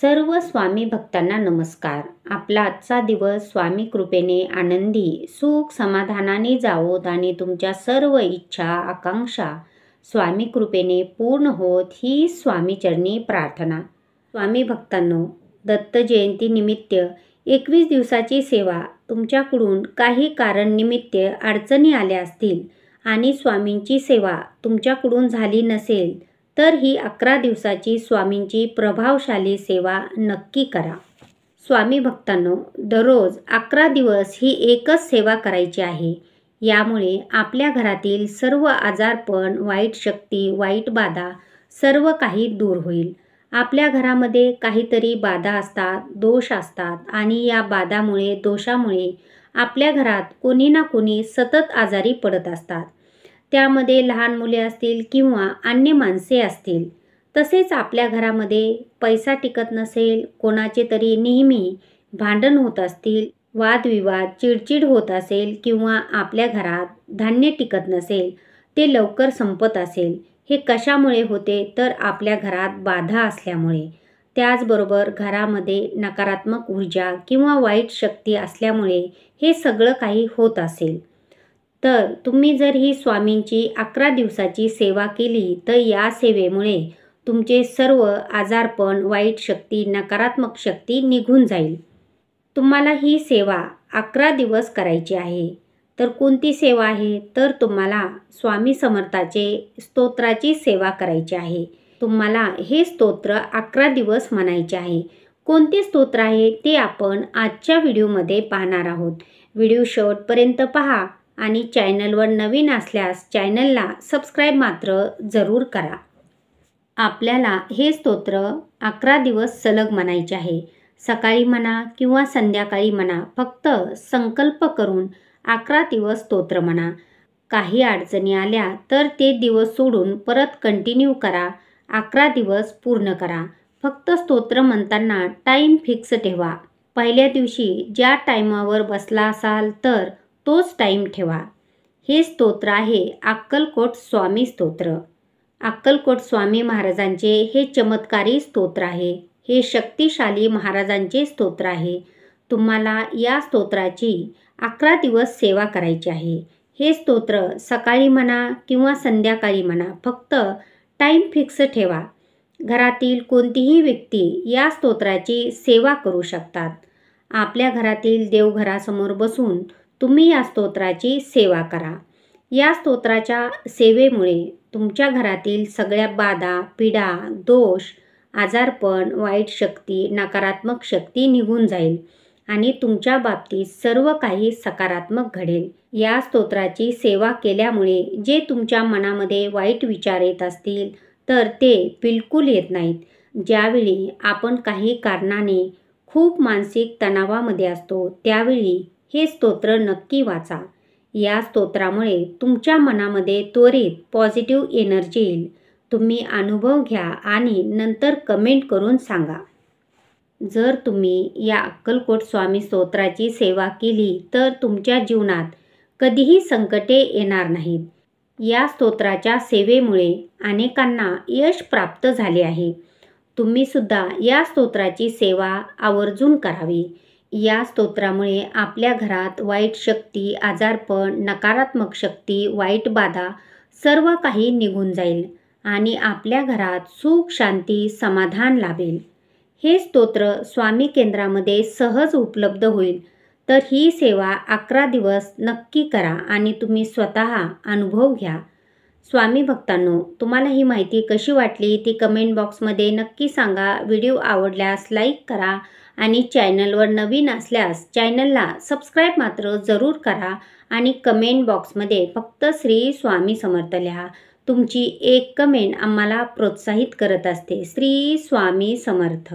सर्व स्वामी भक्तांना नमस्कार. आपला आजचा दिवस स्वामी कृपेने आनंदी, सुख समाधानाने जावोत आणि तुमच्या सर्व इच्छा, आकांक्षा स्वामी कृपेने पूर्ण होत ही स्वामीचरणी प्रार्थना. स्वामी भक्तांनो, दत्त जयंती निमित्त 21 दिवसाची सेवा तुमच्याकडून काही कारण निमित्त अडचणी आल्या असतील आणि स्वामींची सेवा तुमच्याकडून झाली नसेल तर ही 11 दिवसाची स्वामींची प्रभावशाली सेवा नक्की करा. स्वामी भक्तांनो, दररोज 11 दिवस ही एकच सेवा करायची आहे. यामुळे आपल्या घरातील सर्व आजारपण, वाईट शक्ती, वाईट बाधा सर्व काही दूर होईल. आपल्या घरामध्ये काहीतरी बाधा असतात, दोष असतात आणि या बाधामुळे, दोषामुळे आपल्या घरात कोणी ना कोणी सतत आजारी पडत असतात. त्यामध्ये लहान मुले असतील किंवा अन्य माणसे असतील. तसेच आपल्या घरामध्ये पैसा टिकत नसेल, कोणाचे तरी नेहमी भांडण होत असतील, वादविवाद, चिडचिड होत असेल किंवा आपल्या घरात धान्य टिकत नसेल, ते लवकर संपत असेल. हे कशामुळे होते तर आपल्या घरात बाधा असल्यामुळे. त्याचबरोबर घरामध्ये नकारात्मक ऊर्जा किंवा वाईट शक्ती असल्यामुळे हे सगळं काही होत असेल. तर तुम्ही जर ही स्वामींची 11 दिवसाची सेवा केली तर या सेवेमुळे तुमचे सर्व आजारपण, वाईट शक्ती, नकारात्मक शक्ती निघून जाईल. तुम्हाला ही सेवा 11 दिवस करायची आहे. तर कोणती सेवा आहे तर तुम्हाला स्वामी समर्थाचे स्तोत्राची सेवा करायची आहे. तुम्हाला हे स्तोत्र 11 दिवस म्हणायचे आहे. कोणते स्तोत्र आहे ते आपण आजच्या व्हिडिओमध्ये पाहणार आहोत. व्हिडिओ शेवटपर्यंत पहा आणि चॅनलवर नवीन असल्यास चॅनलला सबस्क्राईब मात्र जरूर करा. आपल्याला हे स्तोत्र 11 दिवस सलग म्हणायचे आहे. सकाळी म्हणा किंवा संध्याकाळी म्हणा, फक्त संकल्प करून 11 दिवस स्तोत्र म्हणा. काही अडचणी आल्या तर ते दिवस सोडून परत कंटिन्यू करा. 11 दिवस पूर्ण करा. फक्त स्तोत्र म्हणताना टाईम फिक्स ठेवा. पहिल्या दिवशी ज्या टाईमावर बसला असाल तर तोच टाईम ठेवा. हे स्तोत्र आहे अक्कलकोट स्वामी स्तोत्र. अक्कलकोट स्वामी महाराजांचे हे चमत्कारी स्तोत्र आहे. हे शक्तिशाली महाराजांचे स्तोत्र आहे. तुम्हाला या स्तोत्राची 11 दिवस सेवा करायची आहे. हे स्तोत्र सकाळी म्हणा किंवा संध्याकाळी म्हणा. फक्त टाईम फिक्स ठेवा. घरातील कोणतीही व्यक्ती या स्तोत्राची सेवा करू शकतात. आपल्या घरातील देवघरासमोर बसून तुम्ही या स्तोत्राची सेवा करा. या स्तोत्राच्या सेवेमुळे तुमच्या घरातील सगळ्या बाधा, पीडा, दोष, आजारपण, वाईट शक्ती, नकारात्मक शक्ती निघून जाईल आणि तुमच्या बाबतीत सर्व काही सकारात्मक घडेल. या स्तोत्राची सेवा केल्यामुळे जे तुमच्या मनामध्ये वाईट विचार येत असतील तर ते बिलकुल येत नाहीत. ज्यावेळी आपण काही कारणाने खूप मानसिक तणावामध्ये असतो त्यावेळी हे स्तोत्र नक्की वाचा. या स्तोत्रामुळे तुमच्या मनामध्ये त्वरित पॉझिटिव्ह एनर्जी येईल. तुम्ही अनुभव घ्या आणि नंतर कमेंट करून सांगा. जर तुम्ही या अक्कलकोट स्वामी स्तोत्राची सेवा केली तर तुमच्या जीवनात कधीही संकटे येणार नाहीत. या स्तोत्राच्या सेवेमुळे अनेकांना यश प्राप्त झाले आहे. तुम्ही सुद्धा या स्तोत्राची सेवा आवर्जून करावी. या स्तोत्रामुळे आपल्या घरात वाईट शक्ती, आजारपण, नकारात्मक शक्ती, वाईट बाधा सर्व काही निघून जाईल आणि आपल्या घरात सुख, शांती, समाधान लाभेल. हे स्तोत्र स्वामी केंद्रामध्ये सहज उपलब्ध होईल. तर ही सेवा 11 दिवस नक्की करा आणि तुम्ही स्वतः अनुभव घ्या. स्वामी भक्तांनो, तुम्हाला ही माहिती कशी वाटली ती कमेंट बॉक्समध्ये नक्की सांगा. व्हिडिओ आवडल्यास लाईक करा आणि चॅनलवर नवीन असल्यास चॅनलला सबस्क्राईब मात्र जरूर करा आणि कमेंट बॉक्समध्ये फक्त श्री स्वामी समर्थ लिहा. तुमची एक कमेंट आम्हाला प्रोत्साहित करत असते. श्री स्वामी समर्थ.